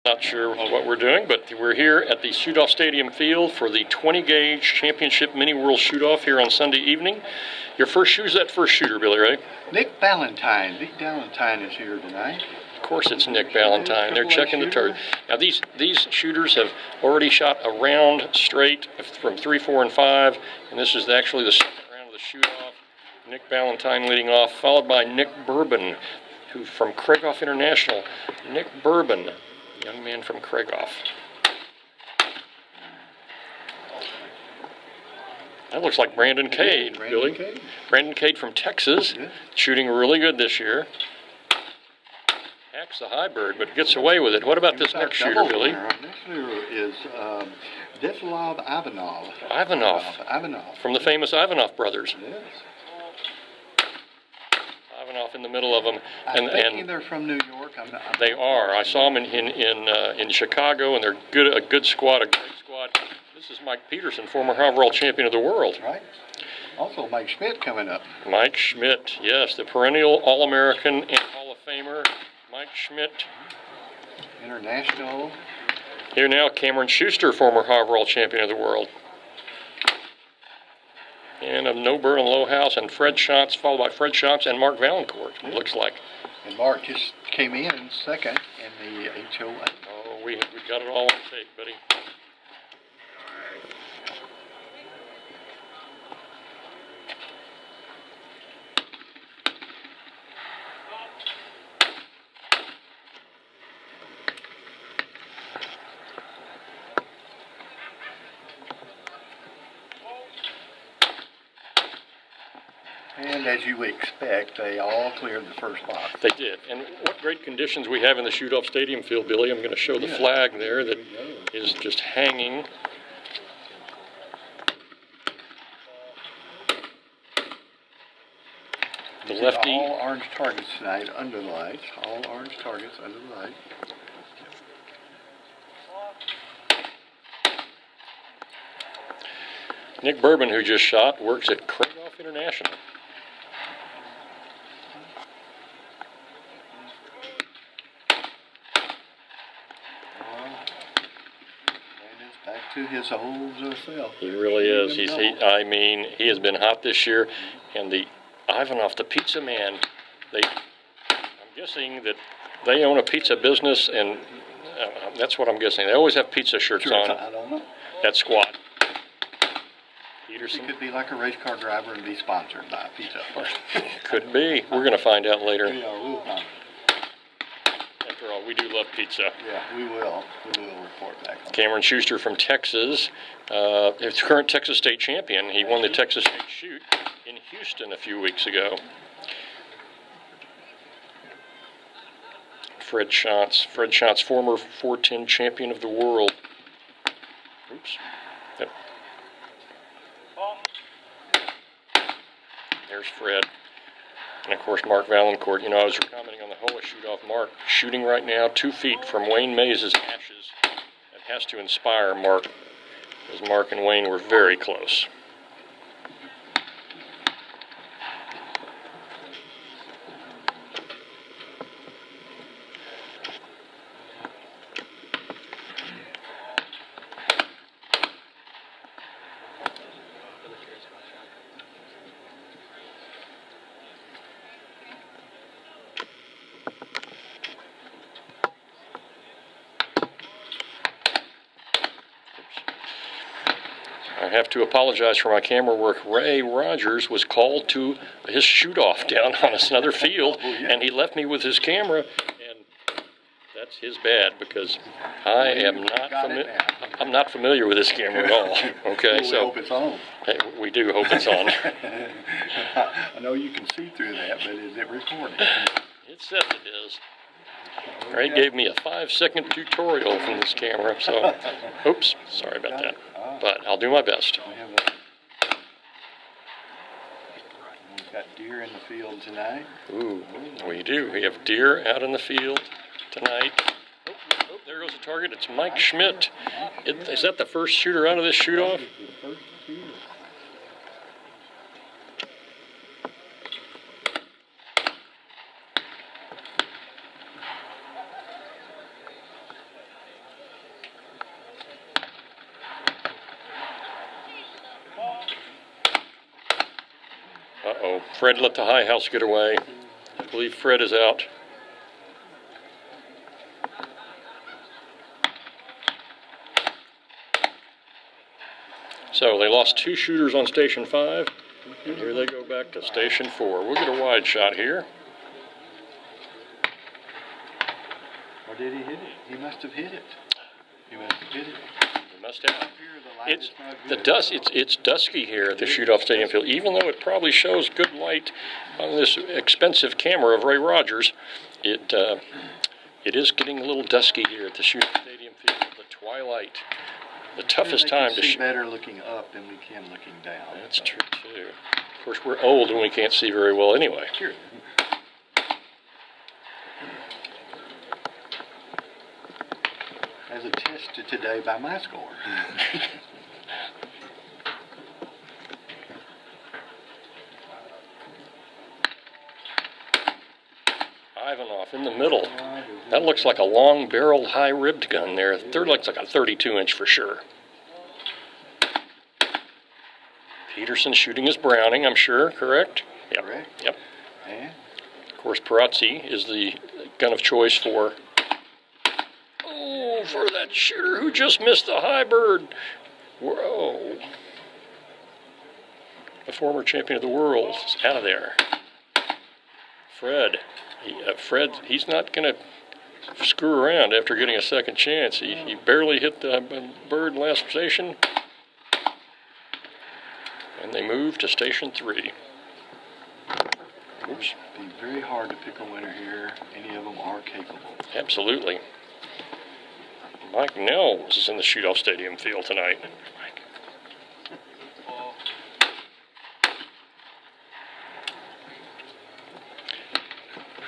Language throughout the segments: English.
Not sure what we're doing, but we're here at the Shoot-Off Stadium field for the 20-gauge championship Mini World Shoot-Off here on Sunday evening. Your first who's that first shooter, Billy Ray? Nick Ballantyne. Nick Ballantyne is here tonight. Of course it's Nick Ballantyne. They're checking the target. Now these shooters have already shot a round straight from 3, 4, and 5, and this is actually the second round of the shoot-off. Nick Ballantyne leading off, followed by Nick Bourbon, who from Craigoff International. Nick Bourbon, young man from Craigoff. That looks like Brandon Cade, Billy. Brandon Cade from Texas, shooting really good this year. Hacks the high bird, but gets away with it. What about this next shooter, Billy? Next shooter is Detlov Ivanov. Ivanov. From the famous Ivanov brothers. Yes. Ivanov in the middle of them. I'm thinking they're from New York. They are. I saw them in Chicago, and they're a good squad, a great squad. This is Mike Peterson, former overall champion of the world. Right. Also, Mike Schmidt coming up. Mike Schmidt, yes, the perennial All-American and Hall of Famer. Mike Schmidt. International. Here now, Cameron Shuster, former overall champion of the world. And of No Burn and Low House, and Fred Schatz, followed by Fred Schatz and Mark Valancourt, it looks like. And Mark just came in second in the HOA. Oh, we got it all on tape, buddy. And as you expect, they all cleared the first box. They did. And what great conditions we have in the Shoot-Off Stadium field, Billy. I'm going to show the flag there that is just hanging. The lefty. All orange targets tonight under the lights. All orange targets under the lights. Nick Bourbon, who just shot, works at Craigoff International. Back to his old self. He really is. I mean, he has been hot this year. And the Ivanov, the pizza man, I'm guessing that they own a pizza business, and that's what I'm guessing. They always have pizza shirts on. I don't know. That squad. Peterson. He could be like a race car driver and be sponsored by a pizza. Could be. We're going to find out later. Yeah, we'll find out. After all, we do love pizza. Yeah, we will. We will report back on Cameron Shuster from Texas, his current Texas State champion. He won the Texas State Shoot in Houston a few weeks ago. Fred Schatz, former 410 champion of the world. Oops. Yep. There's Fred. And of course, Mark Valancourt. You know, I was commenting on the Hoa shoot-off. Mark shooting right now 2 feet from Wayne Mays' ashes. That has to inspire Mark, because Mark and Wayne were very close. I have to apologize for my camera work. Ray Rogers was called to his shoot-off down on another field, and he left me with his camera, and that's his bad, because I'm not familiar with this camera at all. Okay, we hope it's on. Hey, we do hope it's on. I know you can see through that, but is it recording? It says it is. Ray gave me a 5-second tutorial from this camera, so oops, sorry about that. But I'll do my best. We've got deer in the field tonight. Ooh, we do. We have deer out in the field tonight. Oh, there goes the target. It's Mike Schmidt. Is that the first shooter out of this shoot-off? Fred let the high house get away. I believe Fred is out. So they lost 2 shooters on station 5. And here they go back to station 4. We'll get a wide shot here. Or did he hit it? He must have hit it. He must have hit it. He must have. Up here, the light is not The good. dust. It's dusky here at the shoot-off stadium field. Even though it probably shows good light on this expensive camera of Ray Rogers, it is getting a little dusky here at the shoot-off stadium field. The twilight, the toughest time to We can see shoot. better looking up than we can looking down. That's true too. Of course, we're old and we can't see very well anyway. Sure. As attested today by my score. Ivanov in the middle. That looks like a long-barreled, high-ribbed gun there. Third looks like a 32-inch for sure. Peterson shooting his Browning, I'm sure, correct? Yep. Correct. Yep. And Of course, Perazzi is the gun of choice for that shooter who just missed the high bird. Whoa. The former champion of the world is out of there. Fred. He's not going to screw around after getting a second chance. He barely hit the bird last station. And they move to station 3. Oops. it'd be very hard to pick a winner here. Any of them are capable. Absolutely. Mike Nels is in the shoot-off stadium field tonight.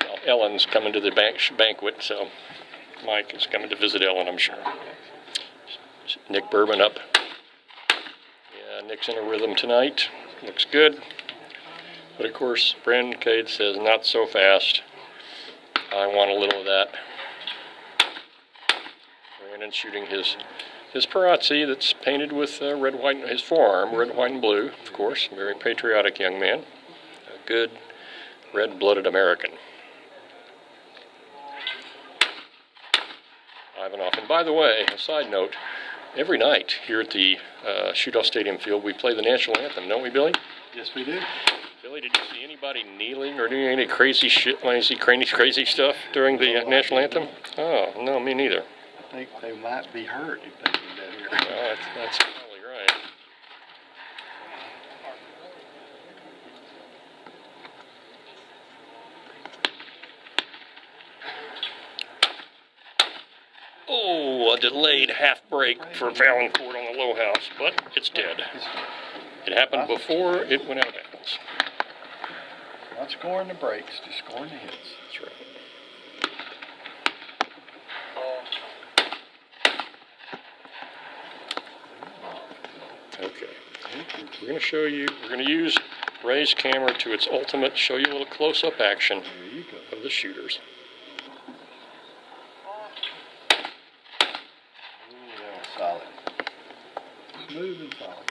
Well, Ellen's coming to the banquet, so Mike is coming to visit Ellen, I'm sure. Nick Bourbon up. Yeah, Nick's in a rhythm tonight. Looks good. But of course, Brandon Cade says, not so fast. I want a little of that. Brandon shooting his Perazzi that's painted with red, white, his forearm, red, white, and blue, of course. Very patriotic young man. A good red-blooded American. Ivanov. And by the way, a side note, every night here at the shoot-off stadium field, we play the national anthem, don't we, Billy? Yes, we do. Billy, did you see anybody kneeling or doing any crazy shit, crazy stuff during the national anthem? Oh, no, me neither. I think they might be hurt if they do that here. Well, that's probably right. Oh, a delayed half break for Valancourt on the low house, but it's dead. It happened before it went out of bounds. Not scoring the breaks, just scoring the hits. That's right. Okay. We're going to show you, we're going to use Ray's camera to its ultimate, show you a little close-up action There you go. of the shooters. Ooh, that was solid. Smooth and solid.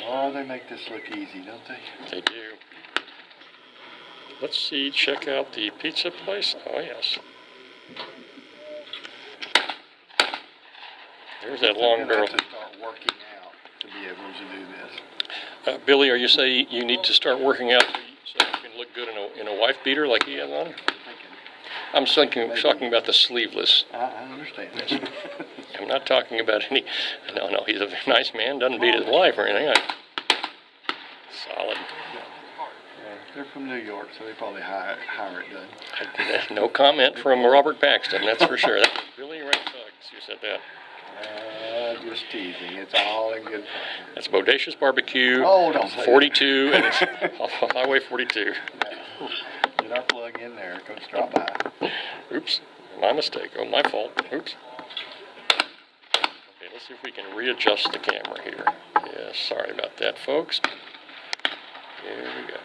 Oh, they make this look easy, don't they? They do. Let's see, check out the pizza place. Oh, yes. There's that long You're barrel. gonna have to start working out to be able to do this. Billy, are you saying you need to start working out so you can look good in a wife beater like he has on? I'm talking about the sleeveless. I understand. I'm not talking about any. No, he's a nice man. Doesn't beat his wife or anything. Solid. Yeah, they're from New York, so they probably hire it done. No comment from Robert Paxton, that's for sure. That was Billy Ray Suggs who said that. Just teasing. It's all in good fun. That's Bodacious Barbecue. Oh, don't say 42 and it's off Highway 42. Get our plug in there. Coach, drop by. Oops, my mistake. Oh, my fault. Oops. Okay, let's see if we can readjust the camera here. Yeah, sorry about that, folks. Here we go.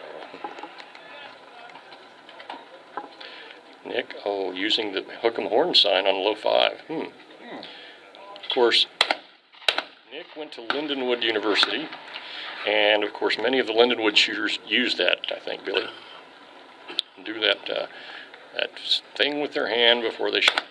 Nick, using the hook 'em horn sign on low 5. Of course, Nick went to Lindenwood University, and of course many of the Lindenwood shooters use that, I think, Billy. Do that thing with their hand before they shoot.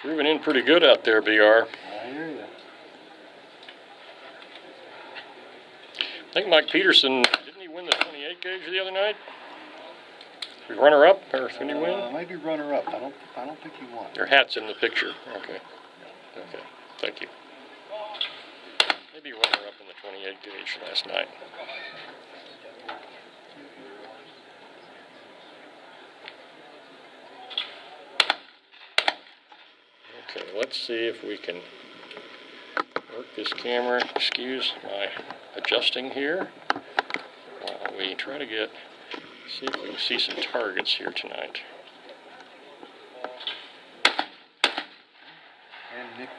Grooving in pretty good out there, BR. I hear you. I think Mike Peterson, didn't he win the 28 gauge the other night? Runner up, or did he win? Maybe runner up. I don't think he won. Your hat's in the picture. Okay. Okay. Thank you. Maybe runner up in the 28 gauge last night. Okay, let's see if we can work this camera. Excuse my adjusting here while we try to see if we can see some targets here tonight. And Nick.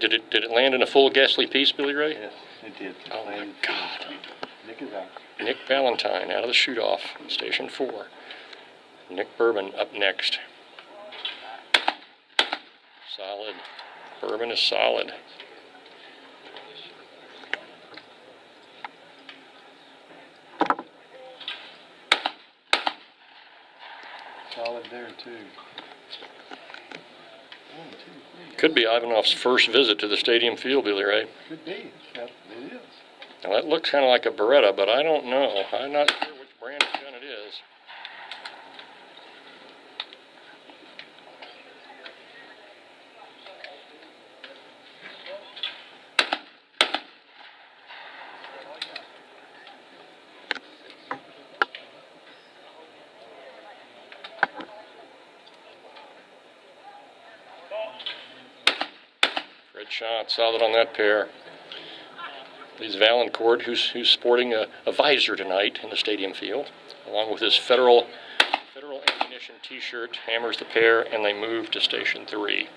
Did it land in a full ghastly piece, Billy Ray? Yes, it did. Oh my God. Nick is out. Nick Valentine out of the shoot-off, Station 4. Nick Bourbon up next. Solid. Bourbon is solid. Solid there, too. 1, 2, 3. Could be Ivanov's first visit to the stadium field, Billy Ray. Could be. It is. Now that looks kind of like a Beretta, but I don't know. I'm not sure which brand of gun it is. Red shot, solid on that pair. Lee's Valancourt, who's sporting a visor tonight in the stadium field, along with his Federal Ammunition T-shirt, hammers the pair, and they move to Station 3.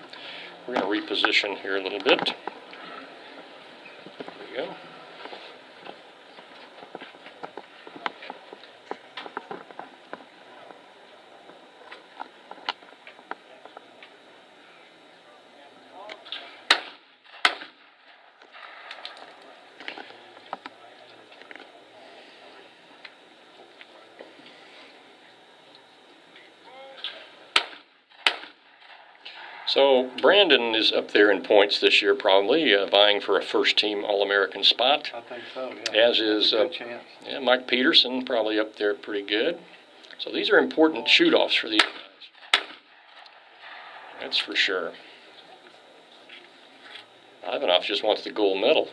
We're going to reposition here a little bit. There we go. So Brandon is up there in points this year, probably vying for a first-team All-American spot. I think so. Yeah. As is Good chance. Mike Peterson, probably up there pretty good. So these are important shoot-offs for these guys. That's for sure. Ivanov just wants the gold medal.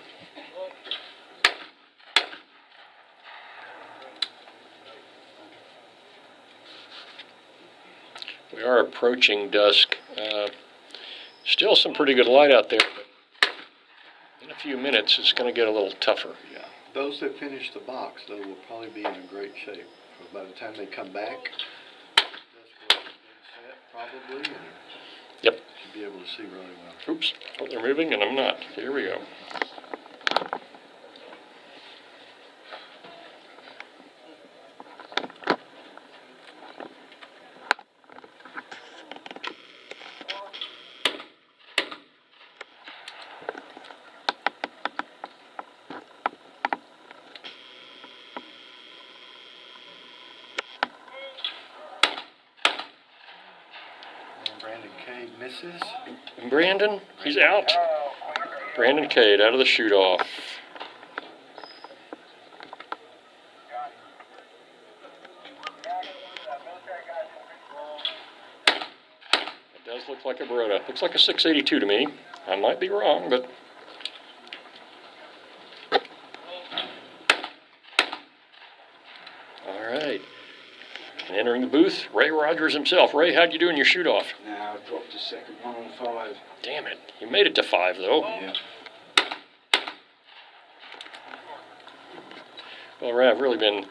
We are approaching dusk. Still some pretty good light out there, but in a few minutes it's going to get a little tougher. Yeah. Those that finish the box, though, will probably be in great shape. By the time they come back, that's what has been set, probably, and Yep. should be able to see really well. Oops. Oh, they're moving and I'm not. Here we go. Brandon Cade misses. Brandon, he's out. Brandon Cade out of the shoot-off. It does look like a Beretta. Looks like a 682 to me. I might be wrong, but... All right. And entering the booth, Ray Rogers himself. Ray, how'd you do in your shoot-off? Now I dropped a second 1 on 5. Damn it. You made it to 5, though. Yeah. Well, Ray, I've really been